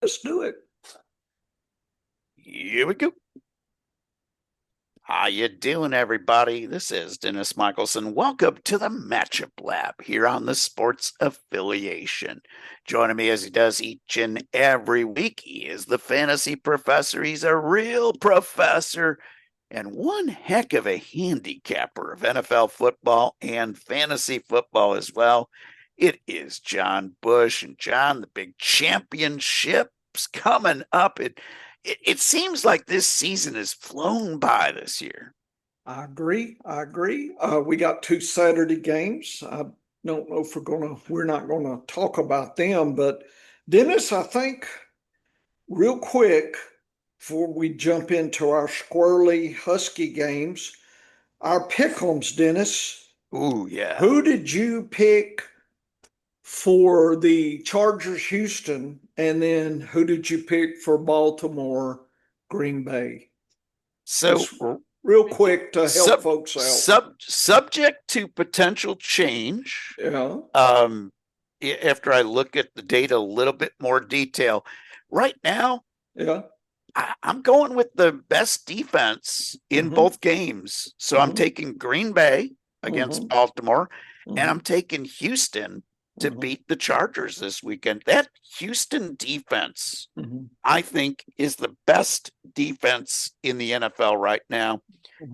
Let's do it. Here we go. How you doing, everybody? This is Dennis Michelson. Welcome to the Matchup Lab here on the Sports Affiliation. Joining me as he does each and every week, he is the fantasy professor. He's a real professor and one heck of a handicapper of NFL football and fantasy football as well. It is John Bush. And John, the big championship's coming up. It seems like this season has flown by this year. I agree. We got two Saturday games. I don't know if we're not gonna talk about them, but Dennis, I think real quick before we jump into our squirrely Husky games, our pick'ems, Dennis. Ooh, yeah. Who did you pick for the Chargers Houston, and then who did you pick for Baltimore Green Bay? So Just real quick to help folks out. subject to potential change. Yeah. After I look at the data a little bit more detail. Right now, Yeah. I'm going with the best defense in both games. So I'm taking Green Bay against Baltimore, and I'm taking Houston to beat the Chargers this weekend. That Houston defense, I think, is the best defense in the NFL right now.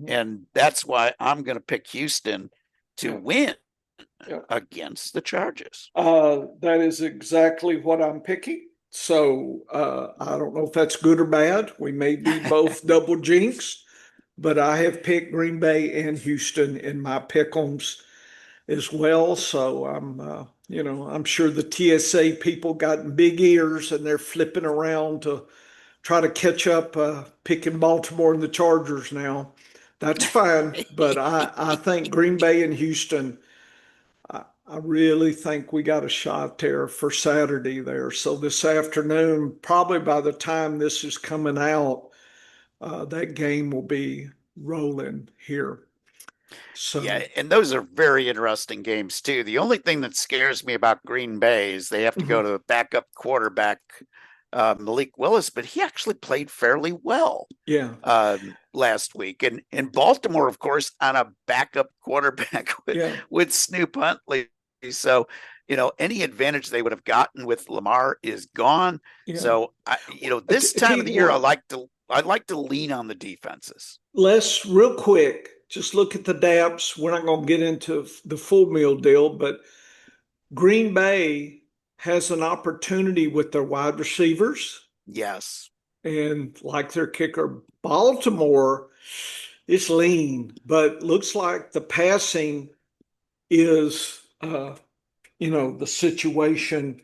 And that's why I'm going to pick Houston to win against the Chargers. That is exactly what I'm picking. So I don't know if that's good or bad. We may be both double jinx, but I have picked Green Bay and Houston in my pick'ems as well. So I'm sure the TSA people got big ears and they're flipping around to try to catch up, picking Baltimore and the Chargers now. That's fine, but I think Green Bay and Houston. I really think we got a shot there for Saturday there. So this afternoon, probably by the time this is coming out, that game will be rolling here. So Yeah, and those are very interesting games too. The only thing that scares me about Green Bay is they have to go to the backup quarterback, Malik Willis, but he actually played fairly well yeah, last week. And Baltimore, of course, on a backup quarterback yeah, with Snoop Huntley. So, any advantage they would have gotten with Lamar is gone. yeah. So, this Tell time of the you year, what, I'd like to lean on the defenses. let's real quick just look at the DAPs. We're not going to get into the full meal deal, but Green Bay has an opportunity with their wide receivers Yes. and like their kicker. Baltimore is lean, but looks like the passing is, the situation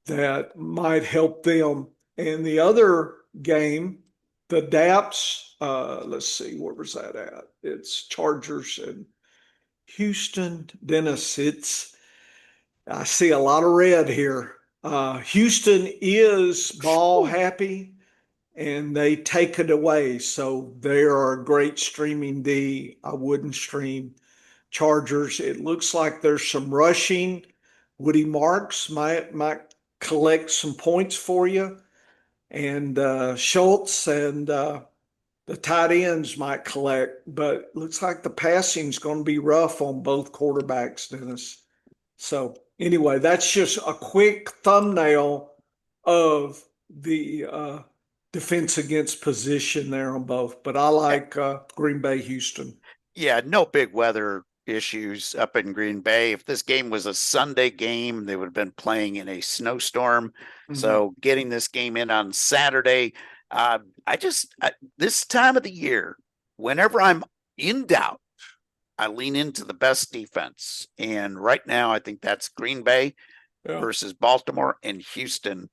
that might help them. And the other game, the DAPS, let's see, where was that at? It's Chargers and Houston. Dennis, I see a lot of red here. Houston is ball happy and they take it away. So they are a great streaming D. I wouldn't stream Chargers. It looks like there's some rushing. Woody Marks might collect some points for you, and Schultz and the tight ends might collect. But looks like the passing's going to be rough on both quarterbacks, Dennis. So anyway, that's just a quick thumbnail of the defense against position there on both. But I like Green Bay, Houston. Yeah, no big weather issues up in Green Bay. If this game was a Sunday game, they would have been playing in a snowstorm. So getting this game in on Saturday, this time of the year, whenever I'm in doubt, I lean into the best defense. And right now, I think that's Green Bay versus Baltimore and Houston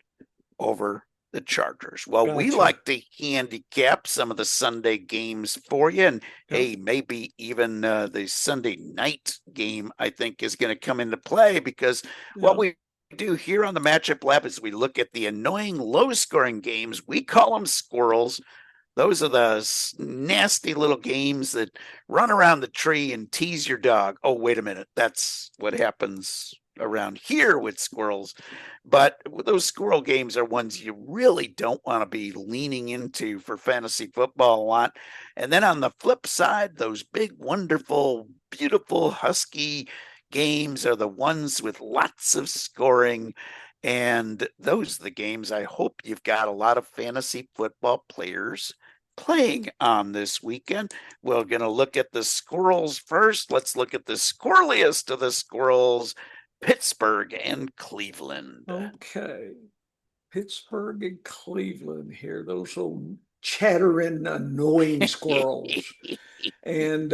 over the Chargers. Well, we like to handicap some of the Sunday games for you. And hey, maybe even the Sunday night game, I think, is going to come into play because what we do here on the Matchup Lab is we look at the annoying low scoring games. We call them squirrels. Those are the nasty little games that run around the tree and tease your dog. Oh, wait a minute. That's what happens around here with squirrels. But those squirrel games are ones you really don't want to be leaning into for fantasy football a lot. And then on the flip side, those big, wonderful, beautiful, husky games are the ones with lots of scoring. And those are the games I hope you've got a lot of fantasy football players playing on this weekend. We're going to look at the squirrels first. Let's look at the squirreliest of the squirrels, Pittsburgh and Cleveland. Okay. Pittsburgh and Cleveland here, those old chattering, annoying squirrels. And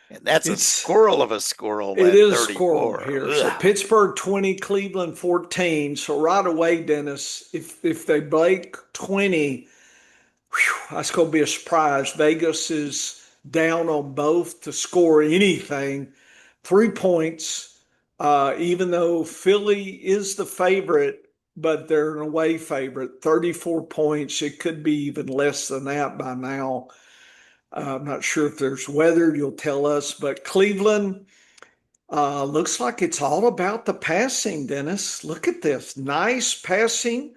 And that's a it's squirrel of a squirrel it at is a squirrel 34. here. So Ugh. Pittsburgh 20, Cleveland 14. So right away, Dennis, if they break 20, whew, that's going to be a surprise. Vegas is down on both to score anything. 3 points, even though Philly is the favorite, but they're an away favorite. 34 points. It could be even less than that by now. I'm not sure if there's weather, you'll tell us, but Cleveland looks like it's all about the passing, Dennis. Look at this. Nice passing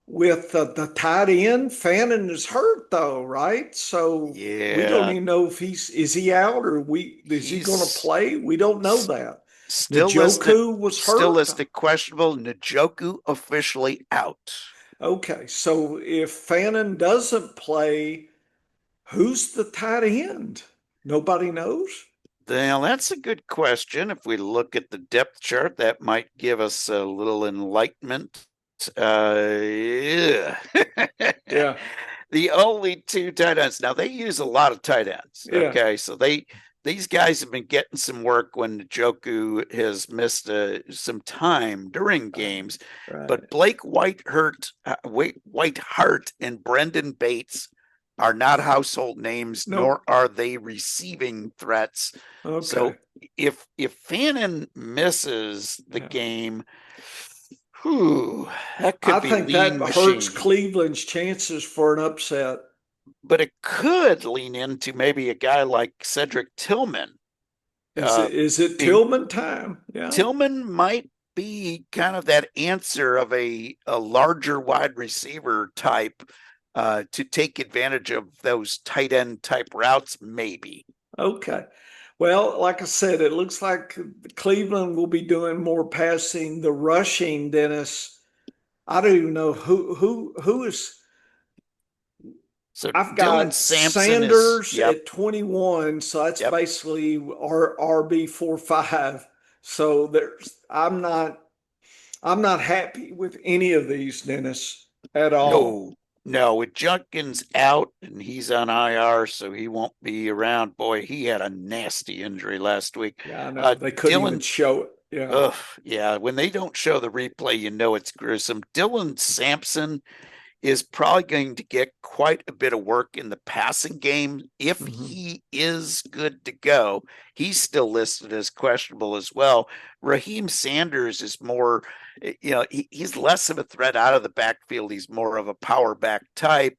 with the tight end. Fannin is hurt though, right? So we don't Yeah, even know if is he out or is he going to he's play? We don't know that. still listed Njoku was still hurt. listed questionable. Njoku officially out. Okay, so if Fannin doesn't play, who's the tight end? Nobody knows. Now, that's a good question. If we look at the depth chart, that might give us a little enlightenment. Yeah. Yeah, The only two tight ends. Now, they use a lot of tight ends. yeah, Okay. So these guys have been getting some work when Joku has missed some time during games. right. But Blake Whitehart and Brendan Bates are not household names, Nope. nor are they receiving threats. Okay. So if Fannin misses the Yeah. game, whew, that I could be think that lean hurts machine. Cleveland's chances for an upset. But it could lean into maybe a guy like Cedric Tillman. Is Uh, it being Tillman time? Yeah. Tillman might be kind of that answer of a larger wide receiver type to take advantage of those tight end type routes, maybe. Okay. Well, like I said, it looks like Cleveland will be doing more passing. The rushing, Dennis. I don't even know who is. So I've Dylan got Sampson is, Sanders yep, at 21, so that's yep. basically RB 45. So there's I'm not happy with any of these, Dennis, at all. No, no, with Junkins out and he's on IR, so he won't be around. Boy, he had a nasty injury last week. Yeah, I know. They couldn't even Dylan, show it. Yeah. ugh, yeah, when they don't show the replay, you know it's gruesome. Dylan Sampson is probably going to get quite a bit of work in the passing game if Hmm. he is good to go. He's still listed as questionable as well. Raheem Sanders is more, he's less of a threat out of the backfield. He's more of a power back type.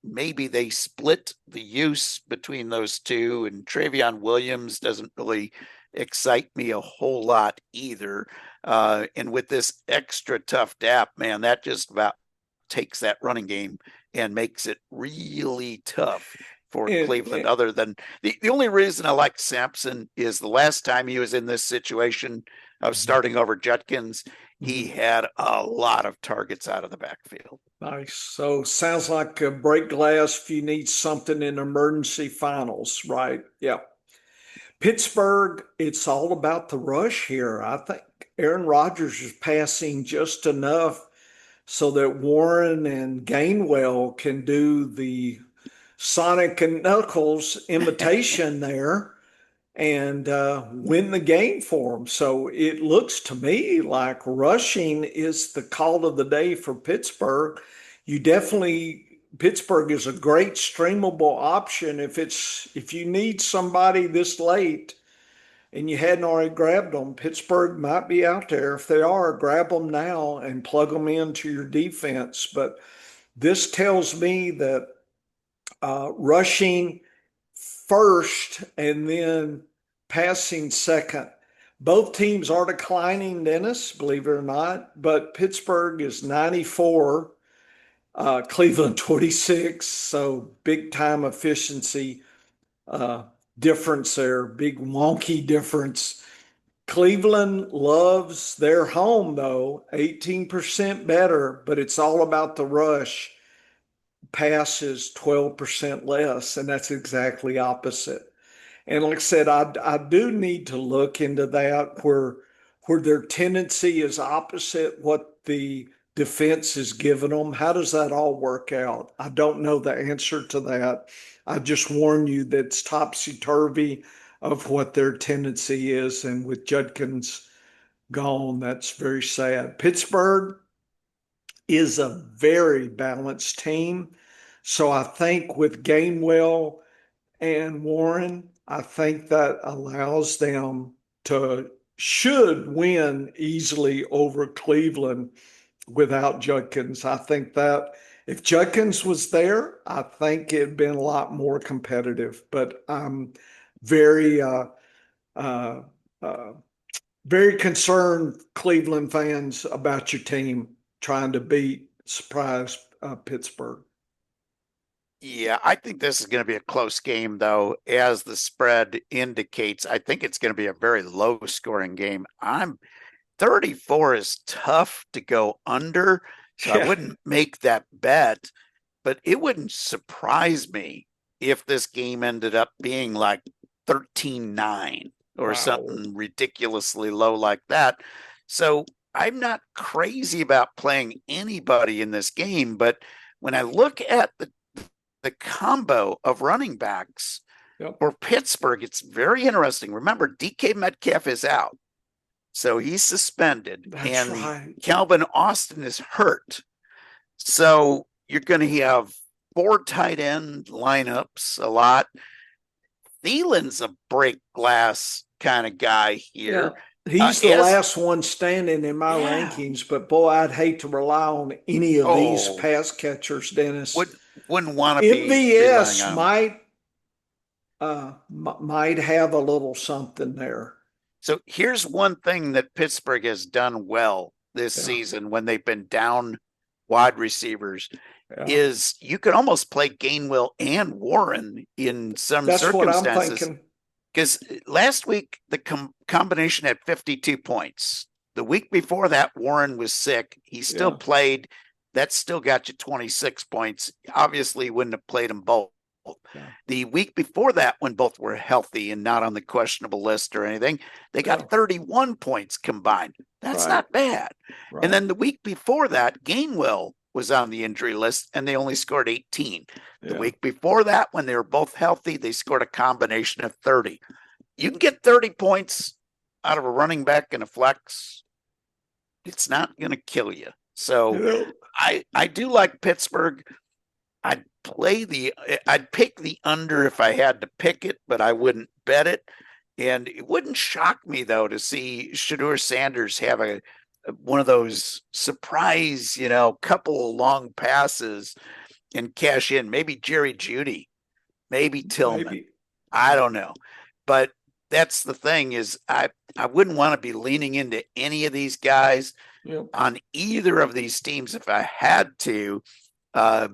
Maybe they split the use between those two, and Travion Williams doesn't really excite me a whole lot either. And with this extra tough DAP, man, that just about takes that running game and makes it really tough for Cleveland. And Other than the only reason I like Sampson is the last time he was in this situation of starting over Judkins, he mhm. had a lot of targets out of the backfield. Nice. So sounds like a break glass if you need something in emergency finals, right? Yeah. Pittsburgh, it's all about the rush here. I think Aaron Rodgers is passing just enough so that Warren and Gainwell can do the Sonic and Knuckles imitation there and win the game for them. So it looks to me like rushing is the call of the day for Pittsburgh. You definitely Pittsburgh is a great streamable option if you need somebody this late and you hadn't already grabbed them. Pittsburgh might be out there. If they are, grab them now and plug them into your defense. But this tells me that rushing first and then passing second. Both teams are declining, Dennis, believe it or not, but Pittsburgh is 94, Cleveland 26. So big time efficiency uh, difference there, big wonky difference. Cleveland loves their home though, 18% better, but it's all about the rush. Pass is 12% less, and that's exactly opposite. And like I said, I do need to look into that where their tendency is opposite what the defense is giving them. How does that all work out? I don't know the answer to that. I just warn you that it's topsy-turvy of what their tendency is. And with Judkins gone, that's very sad. Pittsburgh is a very balanced team. So I think with Gainwell and Warren, I think that allows them to should win easily over Cleveland without Judkins. I think that if Judkins was there, I think it'd been a lot more competitive. But I'm very uh, uh, very concerned, Cleveland fans, about your team trying to beat surprise Pittsburgh. Yeah, I think this is going to be a close game, though, as the spread indicates. I think it's going to be a very low scoring game. I'm 34 is tough to go under, so I Yeah. wouldn't make that bet, but it wouldn't surprise me if this game ended up being like 13-9 or Wow. something ridiculously low like that. So I'm not crazy about playing anybody in this game, but when I look at the combo of running backs Yep. for Pittsburgh, it's very interesting. Remember, DK Metcalf is out, so he's suspended, That's and right. Calvin Austin is hurt. So you're going to have four tight end lineups a lot. Thielen's a break glass kind of guy Yeah. here. He's the As last one standing in my Yeah, rankings, but boy, I'd hate to rely on any of these oh, pass catchers, Dennis. wouldn't want to be relying MVS on him. might have a little something there. So here's one thing that Pittsburgh has done well this Yeah. season when they've been down wide receivers Yeah. is you could almost play Gainwell and Warren in some That's what I'm circumstances. thinking. Because last week the combination had 52 points. The week before that, Warren was sick. He still Yeah. played. That still got you 26 points. Obviously, he wouldn't have played them both. Yeah. The week before that, when both were healthy and not on the questionable list or anything, they Yeah. got 31 points combined. That's Right. not bad. And Right. then the week before that, Gainwell was on the injury list and they only scored 18. The Yeah. week before that, when they were both healthy, they scored a combination of 30. You can get 30 points out of a running back and a flex. It's not going to kill you. So Yeah. I do like Pittsburgh. I'd pick the under if I had to pick it, but I wouldn't bet it. And it wouldn't shock me though to see Shedeur Sanders have a one of those surprise, couple of long passes and cash in. Maybe Jerry Judy, maybe Tillman. Maybe. I don't know. But that's the thing is I wouldn't want to be leaning into any of these guys Yeah. on either of these teams if I had to. Uh,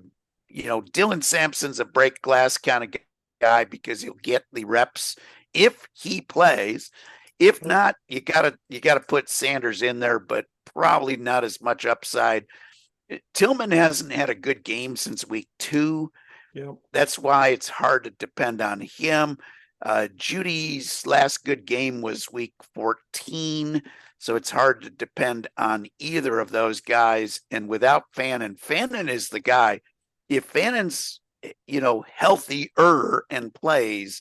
Dylan Sampson's a break glass kind of guy because he'll get the reps if he plays. If not, you gotta put Sanders in there, but probably not as much upside. Tillman hasn't had a good game since week 2. Yeah. That's why it's hard to depend on him. Judy's last good game was week 14, so it's hard to depend on either of those guys. And without Fannin is the guy. If Fannon's, healthier and plays,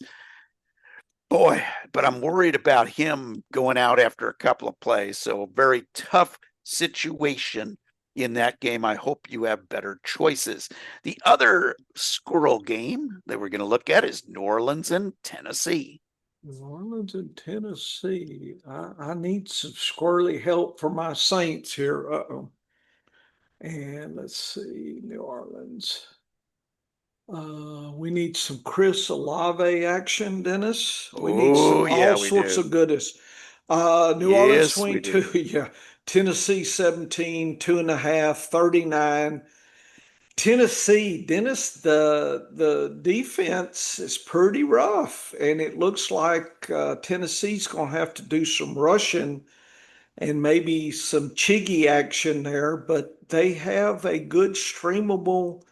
boy, but I'm worried about him going out after a couple of plays. So a very tough situation in that game. I hope you have better choices. The other squirrel game that we're going to look at is New Orleans and Tennessee. New Orleans and Tennessee. I need some squirrely help for my Saints here. Uh-oh. And let's see, New Orleans. We need some Chris Olave action, Dennis. We need Oh, some yeah, all we sorts do. of goodness. New Orleans Yes, we 22, do. yeah. Tennessee 17, 2.5, 39. Tennessee, Dennis, the defense is pretty rough, and it looks like Tennessee's going to have to do some rushing and maybe some chiggy action there, but they have a good streamable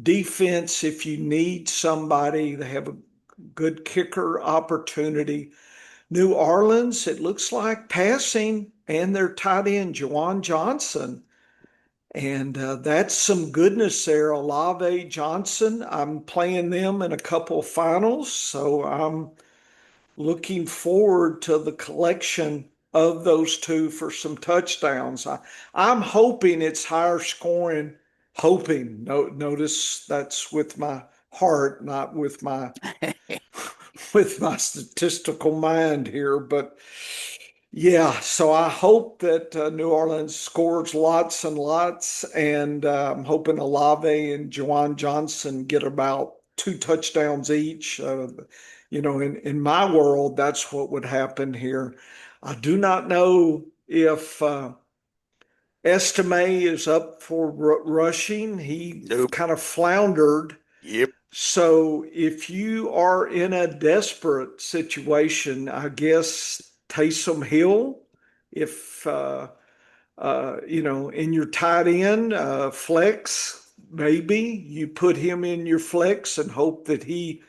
defense if you need somebody. They have a good kicker opportunity. New Orleans, it looks like passing and their tight end, Jawan Johnson. And that's some goodness there. Olave Johnson, I'm playing them in a couple of finals. So I'm looking forward to the collection of those two for some touchdowns. I'm hoping it's higher scoring, hoping. Notice that's with my heart, not with my with my statistical mind here, but yeah, so I hope that New Orleans scores lots and lots, and I'm hoping Olave and Juwan Johnson get about two touchdowns each. In my world, that's what would happen here. I do not know if Estime is up for rushing. He Nope. kind of floundered. Yep. So if you are in a desperate situation, I guess Taysom Hill, if in your tight end flex, maybe you put him in your flex and hope that he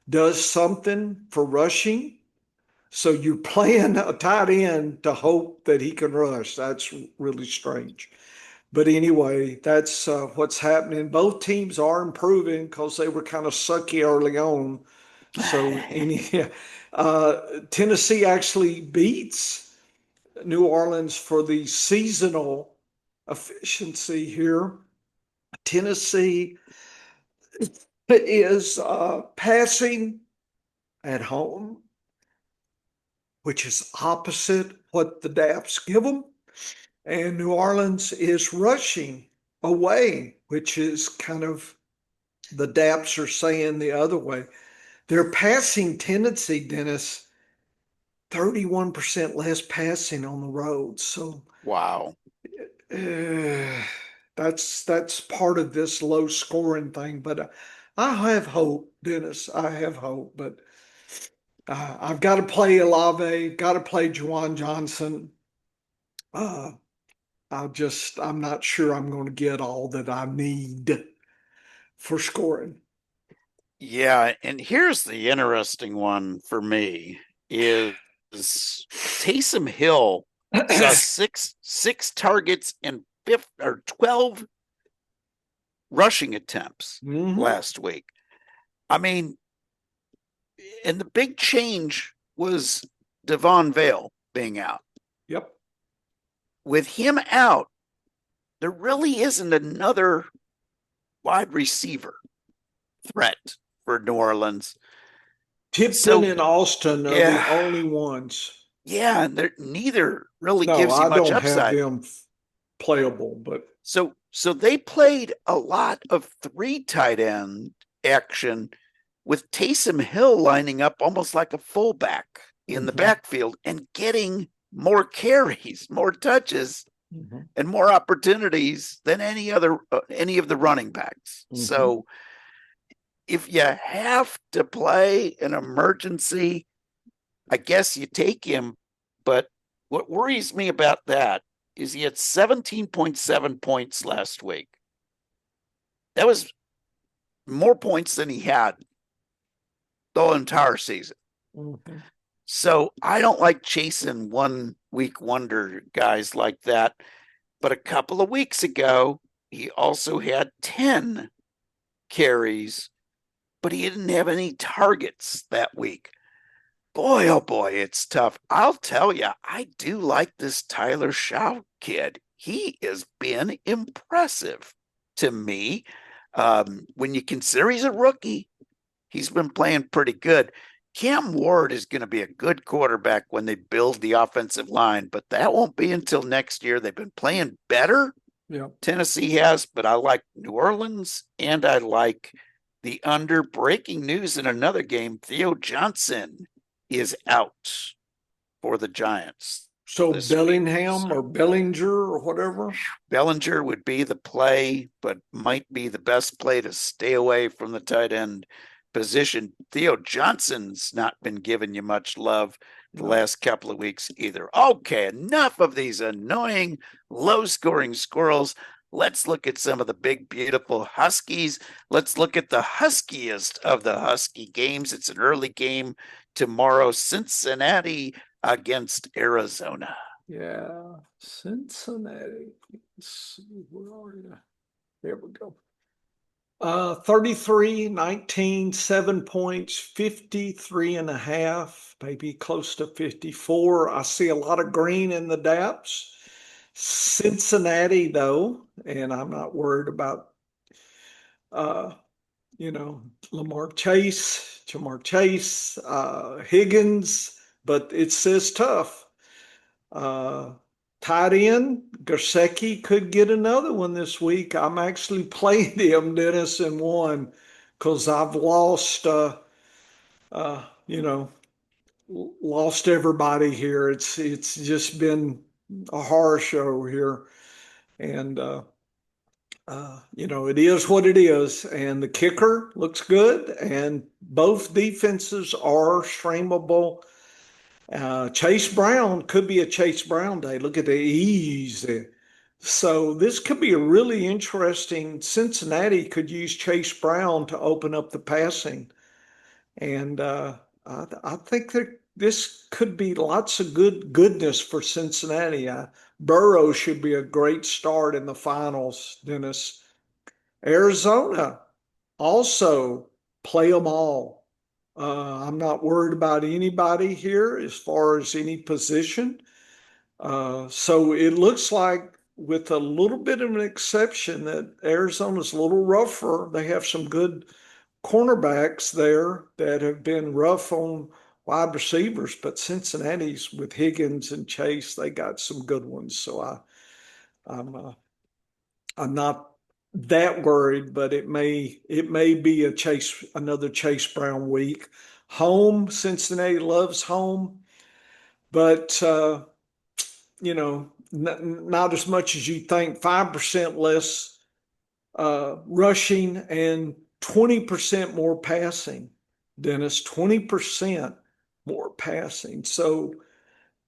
does something for rushing. So you're playing a tight end to hope that he can rush. That's really strange. But anyway, that's what's happening. Both teams are improving because they were kind of sucky early on. So Tennessee actually beats New Orleans for the seasonal efficiency here. Tennessee is passing at home, which is opposite what the Daps give them. And New Orleans is rushing away, which is kind of the Daps are saying the other way. Their passing tendency, Dennis, 31% less passing on the road. So Wow. uh, that's part of this low scoring thing. But I have hope, Dennis. I have hope. But I've got to play Olave, got to play Juwan Johnson. Uh, I'm not sure I'm going to get all that I need for scoring. Yeah, and here's the interesting one for me is Taysom Hill saw six targets and 12 rushing attempts Hmm. last week. I mean, and the big change was Devon Vale being out. Yep. With him out, there really isn't another wide receiver threat for New Orleans. Tipton So and Austin are the yeah, only ones. yeah, and neither really No, gives you I much don't have upside. them playable, but So they played a lot of three tight end action with Taysom Hill lining up almost like a fullback in the mhm, backfield and getting more carries, more touches, mhm, and more opportunities than any of the running backs. mhm. So if you have to play an emergency, I guess you take him. But what worries me about that is he had 17.7 points last week. That was more points than he had the entire season. Mhm. So I don't like chasing 1 week wonder guys like that. But a couple of weeks ago, he also had 10 carries, but he didn't have any targets that week. Boy, oh boy, it's tough. I'll tell you, I do like this Tyler Shaw kid. He has been impressive to me. When you consider he's a rookie, he's been playing pretty good. Cam Ward is going to be a good quarterback when they build the offensive line, but that won't be until next year. They've been playing better, Yep. Tennessee has, but I like New Orleans and I like the under. Breaking news in another game, Theo Johnson is out. for the Giants So this week. Bellingham or Bellinger or whatever. Bellinger would be the play, but might be the best play to stay away from the tight end position. Theo Johnson's not been giving you much love the No. last couple of weeks either. Okay, enough of these annoying, low scoring squirrels. Let's look at some of the big, beautiful Huskies. Let's look at the huskiest of the Husky games. It's an early game tomorrow, Cincinnati against Arizona. Yeah, Cincinnati. Let's see, where are you? There we go. 33-19, 7 points, 53 and a half, maybe close to 54. I see a lot of green in the DAPS. Cincinnati, though, and I'm not worried about, uh, you know, Jamar Chase, Higgins, but it says tough. Uh, Tight end, Gasecki could get another one this week. I'm actually playing him, Dennis, in one because I've lost, you know, lost everybody here. It's just been a horror show here, and you know, it is what it is. And the kicker looks good, and both defenses are streamable. Chase Brown could be a Chase Brown day. Look at the ease. So this could be a really interesting. Cincinnati could use Chase Brown to open up the passing, and I think that this could be lots of goodness for Cincinnati. Burrow should be a great start in the finals, Dennis. Arizona also play them all. I'm not worried about anybody here as far as any position. So it looks like, with a little bit of an exception, that Arizona's a little rougher. They have some good cornerbacks there that have been rough on wide receivers, but Cincinnati's with Higgins and Chase, they got some good ones. So I'm I'm not that worried, but it may be another Chase Brown week. Home, Cincinnati loves home, but you know, not as much as you think. 5% less rushing and 20% more passing. Dennis, 20% more passing. So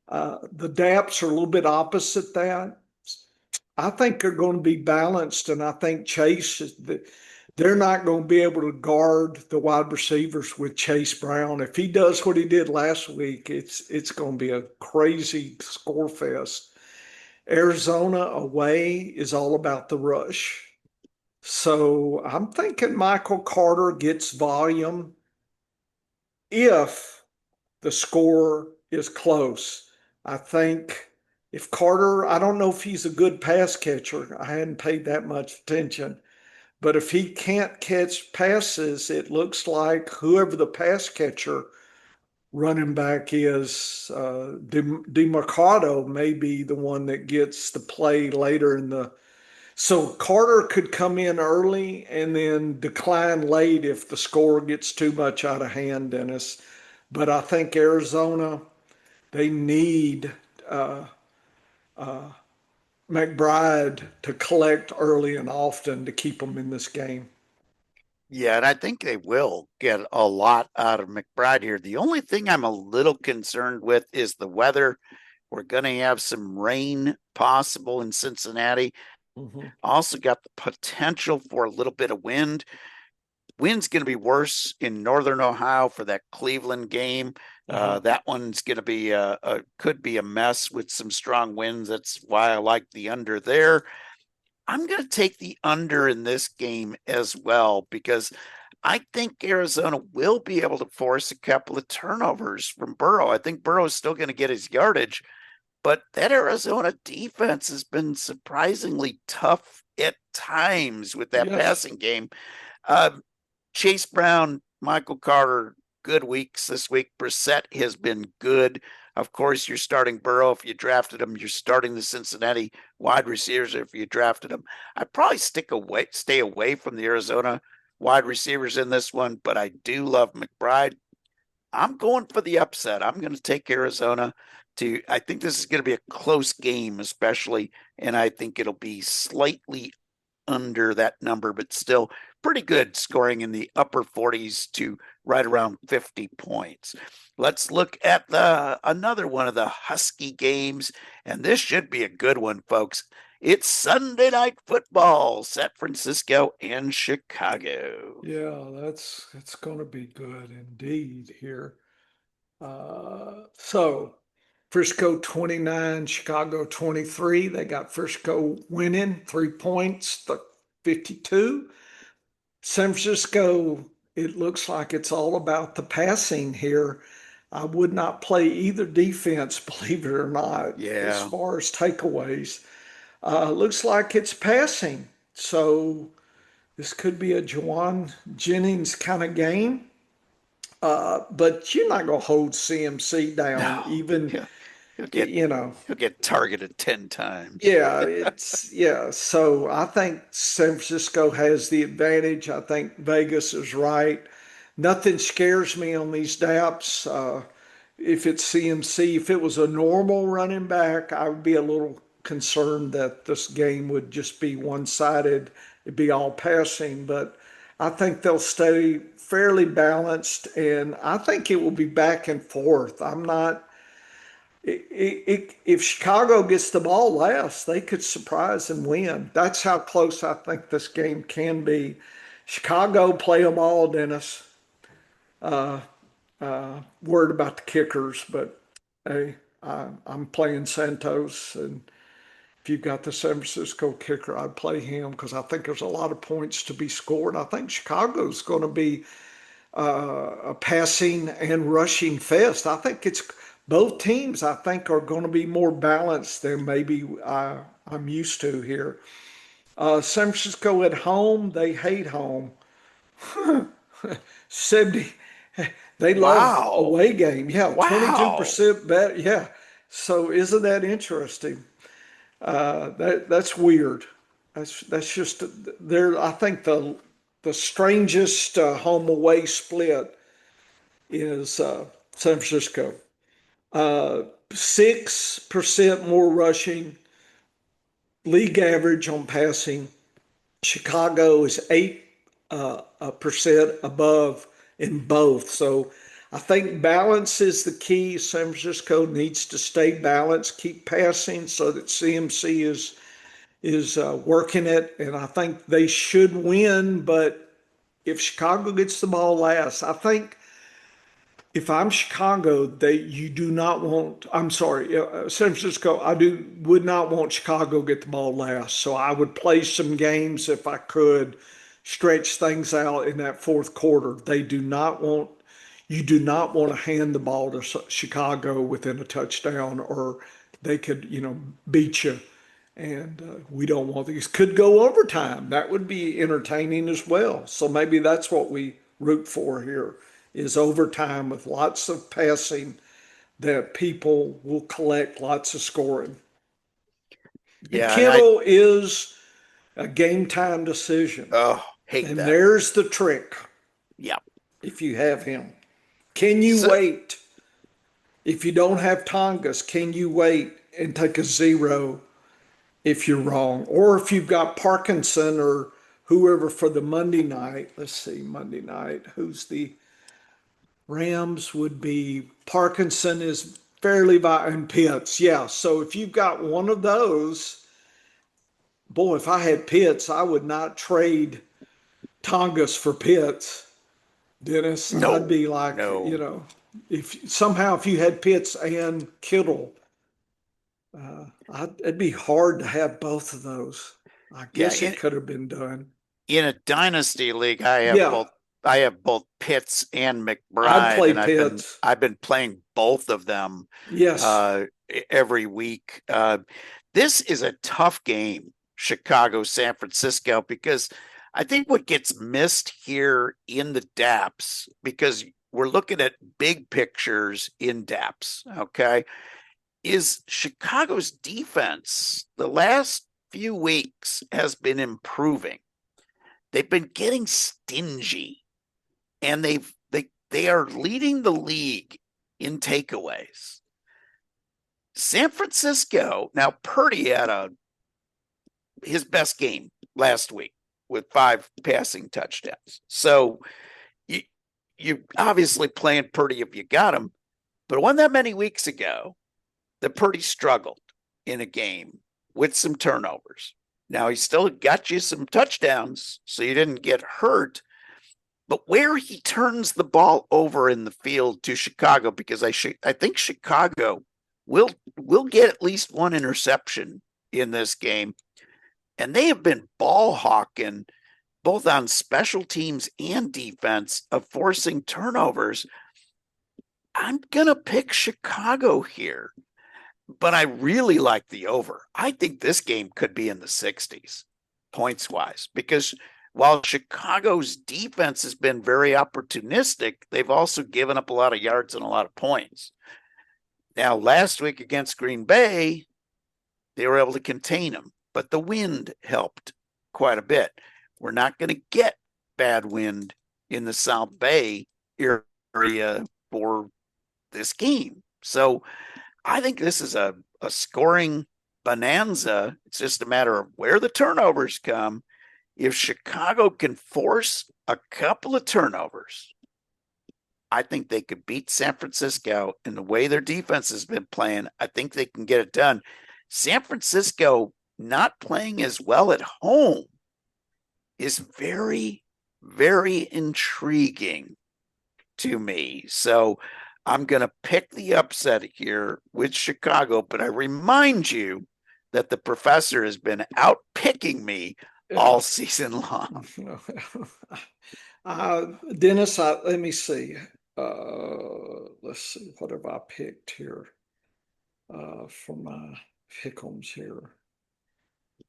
the DAPs are a little bit opposite that. I think they're going to be balanced, and I think they're not going to be able to guard the wide receivers with Chase Brown. If he does what he did last week, it's going to be a crazy score fest. Arizona away is all about the rush. So I'm thinking Michael Carter gets volume if the score is close. I think if Carter, I don't know if he's a good pass catcher. I hadn't paid that much attention. But if he can't catch passes, it looks like whoever the pass catcher running back is, DeMarcado may be the one that gets the play later in the. So Carter could come in early and then decline late if the score gets too much out of hand, Dennis. But I think Arizona, they need uh, McBride to collect early and often to keep them in this game. Yeah, and I think they will get a lot out of McBride here. The only thing I'm a little concerned with is the weather. We're going to have some rain possible in Cincinnati. Mhm. Also got the potential for a little bit of wind. Wind's going to be worse in Northern Ohio for that Cleveland game. That one's going to be could be a mess with some strong winds. That's why I like the under there. I'm going to take the under in this game as well because I think Arizona will be able to force a couple of turnovers from Burrow. I think Burrow is still going to get his yardage, but that Arizona defense has been surprisingly tough at times with that Yes. passing game. Uh, Chase Brown, Michael Carter, good weeks this week. Brissett has been good. Of course, you're starting Burrow if you drafted him. You're starting the Cincinnati wide receivers if you drafted him. I'd probably stay away from the Arizona wide receivers in this one, but I do love McBride. I'm going for the upset. I'm going to take Arizona I think this is going to be a close game, especially, and I think it'll be slightly under that number, but still pretty good, scoring in the upper 40s to right around 50 points. Let's look at another one of the Husky games, and this should be a good one, folks. It's Sunday Night Football, San Francisco and Chicago. Yeah, that's going to be good indeed here. So Frisco 29, Chicago 23. They got Frisco winning 3 points, the 52. San Francisco, it looks like it's all about the passing here. I would not play either defense, believe it or not, as Yeah. far as takeaways. Looks like it's passing. So this could be a Juwan Jennings kind of game. But you're not going to hold CMC down, No. even, He'll, he'll get you know. he'll get targeted 10 times. Yeah. So I think San Francisco has the advantage. I think Vegas is right. Nothing scares me on these DAPs. If it's CMC, if it was a normal running back, I would be a little concerned that this game would just be one-sided. It'd be all passing, but I think they'll stay fairly balanced, and I think it will be back and forth. I'm not. If Chicago gets the ball last, they could surprise and win. That's how close I think this game can be. Chicago play them all, Dennis. Worried about the kickers, but hey, I'm playing Santos, and if you've got the San Francisco kicker, I'd play him because I think there's a lot of points to be scored. I think Chicago's going to be a passing and rushing fest. I think it's both teams. I think are going to be more balanced than maybe I'm used to here. San Francisco at home, they hate home. 70, they love Wow. away game. Yeah, Wow. 22% bet. Yeah. So isn't that interesting? That's weird. That's just there. I think the strangest home away split is San Francisco. 6% more rushing, league average on passing. Chicago is 8% above in both. So I think balance is the key. San Francisco needs to stay balanced, keep passing so that CMC is working it, and I think they should win. But if Chicago gets the ball last, I think if I'm Chicago, they you do not want. I'm sorry, San Francisco. Would not want Chicago get the ball last. So I would play some games if I could, stretch things out in that fourth quarter. They do not want. You do not want to hand the ball to Chicago within a touchdown, or they could beat you. And we don't want these. Could go overtime. That would be entertaining as well. So maybe that's what we root for here is overtime with lots of passing that people will collect lots of scoring. And Yeah, and Kittle is a game time decision. hate And that. there's the trick Yeah. if you have him. Can you So, wait? If you don't have Tongas, can you wait and take a zero if you're wrong? Or if you've got Parkinson or whoever for the Monday night. Let's see, Monday night. Who's the Rams would be Parkinson is fairly by and Pitts. Yeah. So if you've got one of those, boy, if I had Pitts, I would not trade Tongas for Pitts. Dennis, I'd no, be like, no. if you had Pitts and Kittle, it'd be hard to have both of those. I Yeah, guess it could have been done. in a dynasty league, Yeah, I have both Pitts and I'd McBride, play and Pitts. I've been playing both of them Yes. uh, every week. This is a tough game, Chicago, San Francisco, because I think what gets missed here in the DAPS, because we're looking at big pictures in DAPS, okay, is Chicago's defense the last few weeks has been improving. They've been getting stingy, and they are leading the league in takeaways. San Francisco, now Purdy had his best game last week with 5 passing touchdowns. So you obviously playing Purdy if you got him, but it wasn't that many weeks ago that Purdy struggled in a game with some turnovers. Now he still got you some touchdowns, so you didn't get hurt. But where he turns the ball over in the field to Chicago, because I think Chicago will get at least one interception in this game, and they have been ball hawking both on special teams and defense of forcing turnovers. I'm gonna pick Chicago here, but I really like the over. I think this game could be in the 60s points wise, because while Chicago's defense has been very opportunistic, they've also given up a lot of yards and a lot of points. Now, last week against Green Bay, they were able to contain them, but the wind helped quite a bit. We're not going to get bad wind in the South Bay area for this game. So I think this is a scoring bonanza. It's just a matter of where the turnovers come. If Chicago can force a couple of turnovers, I think they could beat San Francisco in the way their defense has been playing. I think they can get it done. San Francisco not playing as well at home is very, very intriguing to me. So I'm going to pick the upset here with Chicago, but I remind you that the professor has been out picking me all season long. Dennis, let me see. Let's see, what have I picked here for my pick'ems here?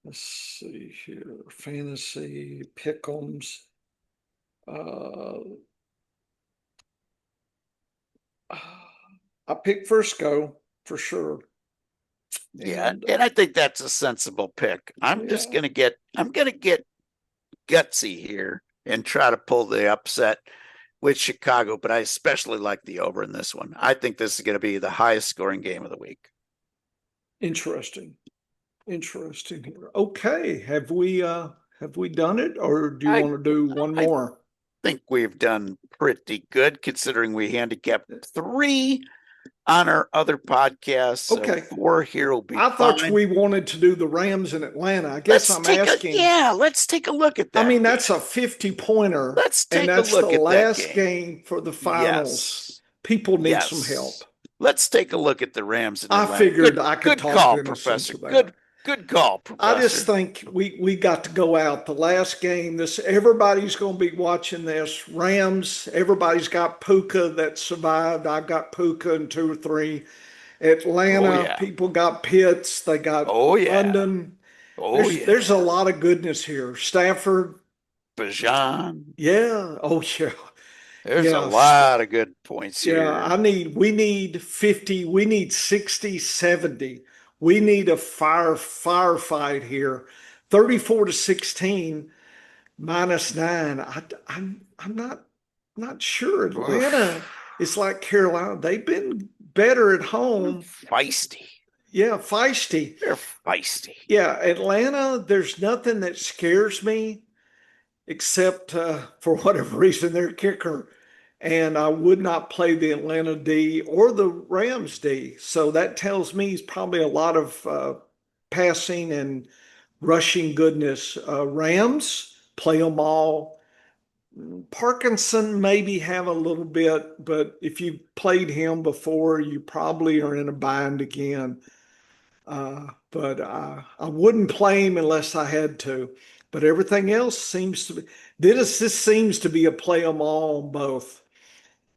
Let's see here. Fantasy pick'ems. I picked Frisco for sure. Yeah, and I think that's a sensible pick. I'm gonna get gutsy here and try to pull the upset with Chicago, but I especially like the over in this one. I think this is going to be the highest scoring game of the week. Interesting. Okay, have we done it, or do you want to do one more? I think we've done pretty good considering we handicapped 3 on our other podcasts. So okay, 4 here will be I thought fine. we wanted to do the Rams in Atlanta. I guess let's take a look at that. I mean, that's a 50-pointer. Let's take a look at the that last game for the finals. Yes. People need some help. Let's take a look at the Rams in Atlanta. I figured I could talk call, Dennis Professor. Into that. Good call, Professor. I just think we got to go out the last game. Everybody's going to be watching this. Rams, everybody's got Puka that survived. I've got Puka and 2 or 3. Atlanta, people got Pitts. They got London. There's a lot of goodness here. Stafford. Bajan. Yeah. Oh, yeah. There's a lot of good points here. Yeah, we need 50. We need 60, 70. We need a firefight here. 34-16 -9. I'm not sure. Atlanta is like Carolina. They've been better at home. Feisty. Yeah, feisty. They're feisty. Yeah, Atlanta, there's nothing that scares me except for whatever reason their kicker. And I would not play the Atlanta D or the Rams D. So that tells me it's probably a lot of passing and rushing goodness. Rams, play them all. Parkinson maybe have a little bit, but if you played him before, you probably are in a bind again. But I wouldn't play him unless I had to. But everything else seems to be, this seems to be a play them all on both.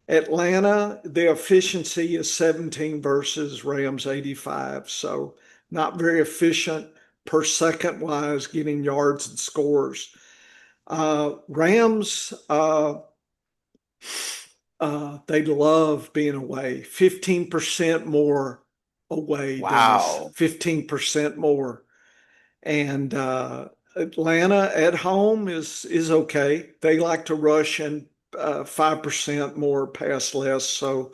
Atlanta, the efficiency is 17 versus Rams 85. So not very efficient per second wise, getting yards and scores. Rams, they love being away. 15% more away. Wow. 15% more. And Atlanta at home is okay. They like to rush and 5% more, pass less. So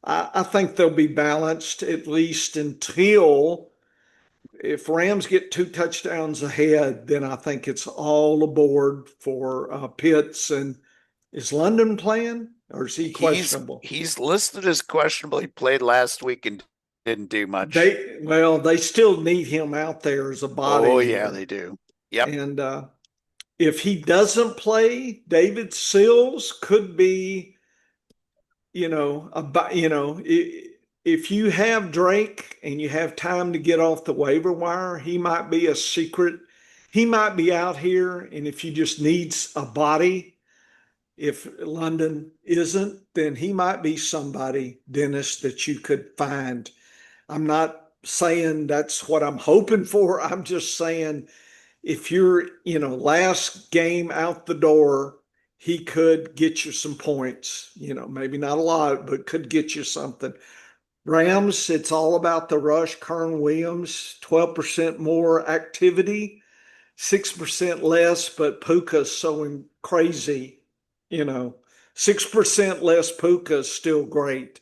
I think they'll be balanced at least until if Rams get 2 touchdowns ahead, then I think it's all aboard for Pitts. And is London playing or is he questionable? He's listed as questionable. He played last week and didn't do much. They still need him out there as a Oh body. yeah, they do. Yep. And if he doesn't play, David Sills could be, if you have Drake and you have time to get off the waiver wire, he might be a secret. He might be out here, and if you just needs a body, if London isn't, then he might be somebody, Dennis, that you could find. I'm not saying that's what I'm hoping for. I'm just saying if you're, last game out the door, he could get you some points, maybe not a lot, but could get you something. Rams, it's all about the rush. Kern Williams, 12% more activity, 6% less, but Puka's so crazy, you know, 6% less Puka is still great.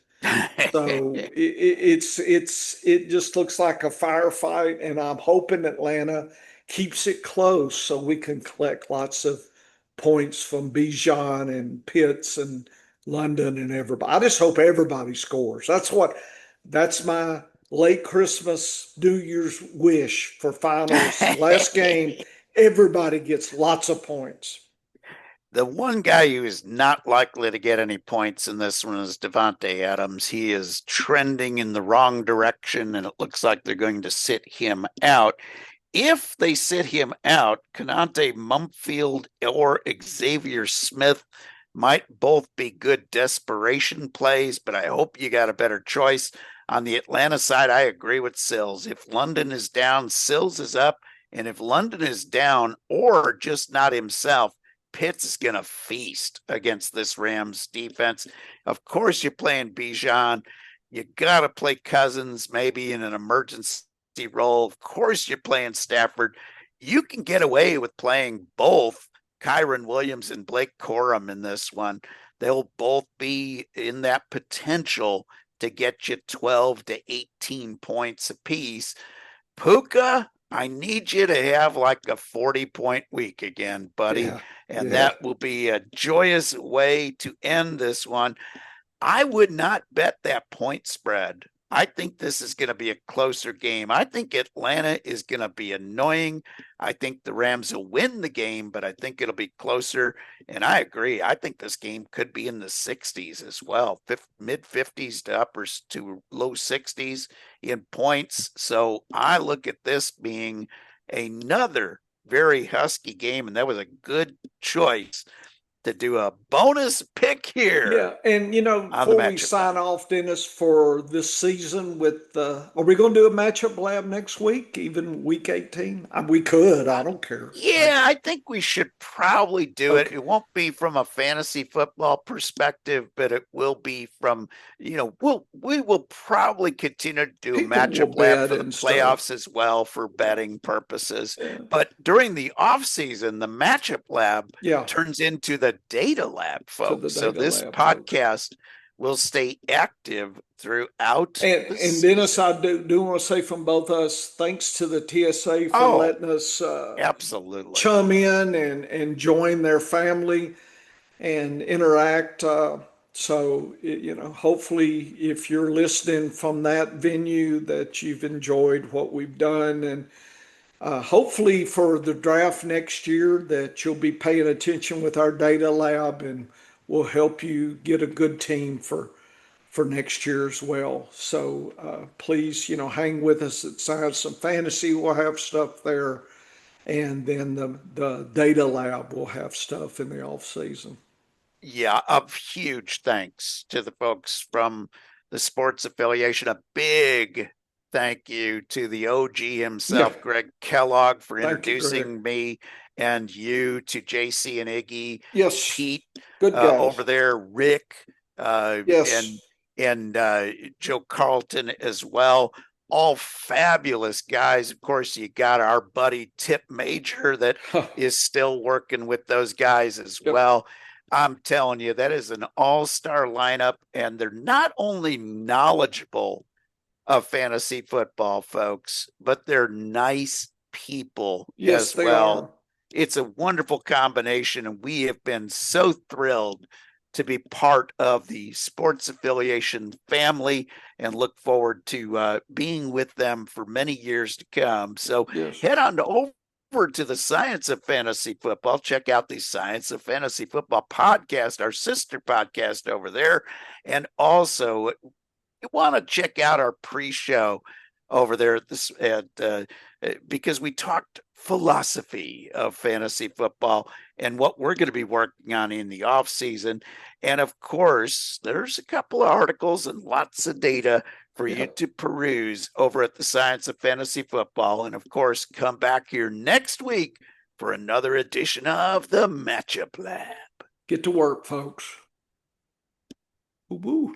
So it just looks like a firefight, and I'm hoping Atlanta keeps it close so we can collect lots of points from Bijan and Pitts and London and everybody. I just hope everybody scores. That's my late Christmas, New Year's wish for finals. Last game, everybody gets lots of points. The one guy who is not likely to get any points in this one is Devontae Adams. He is trending in the wrong direction, and it looks like they're going to sit him out. If they sit him out, Konate Mumfield or Xavier Smith might both be good desperation plays, but I hope you got a better choice. On the Atlanta side, I agree with Sills. If London is down, Sills is up. And if London is down or just not himself, Pitts is going to feast against this Rams defense. Of course, you're playing Bijan. You got to play Cousins maybe in an emergency role. Of course, you're playing Stafford. You can get away with playing both Kyron Williams and Blake Corum in this one. They'll both be in that potential to get you 12 to 18 points apiece. Puka, I need you to have like a 40-point week again, buddy. Yeah, And yeah. that will be a joyous way to end this one. I would not bet that point spread. I think this is going to be a closer game. I think Atlanta is going to be annoying. I think the Rams will win the game, but I think it'll be closer. And I agree. I think this game could be in the 60s as well, mid 50s to uppers to low 60s in points. So I look at this being another very husky game, and that was a good choice to do a bonus pick here. Yeah, and before we sign off, Dennis, for this season, are we going to do a matchup lab next week, even week 18? We could. I don't care. Yeah, I think we should probably do it. It won't be from a fantasy football perspective, but it will be from, we will probably continue to do a matchup lab for the playoffs as well for betting purposes. Yeah. But during the off season, the matchup lab turns into the data lab, folks. So this podcast will stay active throughout. And Dennis, I do want to say from both us, thanks to the TSA for letting us absolutely chum in and join their family and interact. So, hopefully if you're listening from that venue that you've enjoyed what we've done, and hopefully for the draft next year that you'll be paying attention with our data lab, and we'll help you get a good team for next year as well. So please, hang with us at Science and Fantasy. We'll have stuff there, and then the data lab will have stuff in the off season. Yeah, a huge thanks to the folks from the sports affiliation. A big thank you to the OG himself, Greg Kellogg, for introducing me and you, to JC and Iggy. Yes, Pete, good guys over there, Rick, and Joe Carlton as well. All fabulous guys. Of course, you got our buddy Tip Major that is still working with those guys as well. I'm telling you, that is an all-star lineup, and they're not only knowledgeable of fantasy football, folks, but they're nice people Yes, as they well. are. It's a wonderful combination, and we have been so thrilled to be part of the sports affiliation family and look forward to being with them for many years to come. So Yes. head on over to the Science of Fantasy Football. Check out the Science of Fantasy Football podcast, our sister podcast over there. And also, you want to check out our pre-show over there because we talked philosophy of fantasy football and what we're going to be working on in the off season. And of course, there's a couple of articles and lots of data for you Yep. to peruse over at the Science of Fantasy Football. And of course, come back here next week for another edition of the Matchup Lab. Get to work, folks. Woo-woo.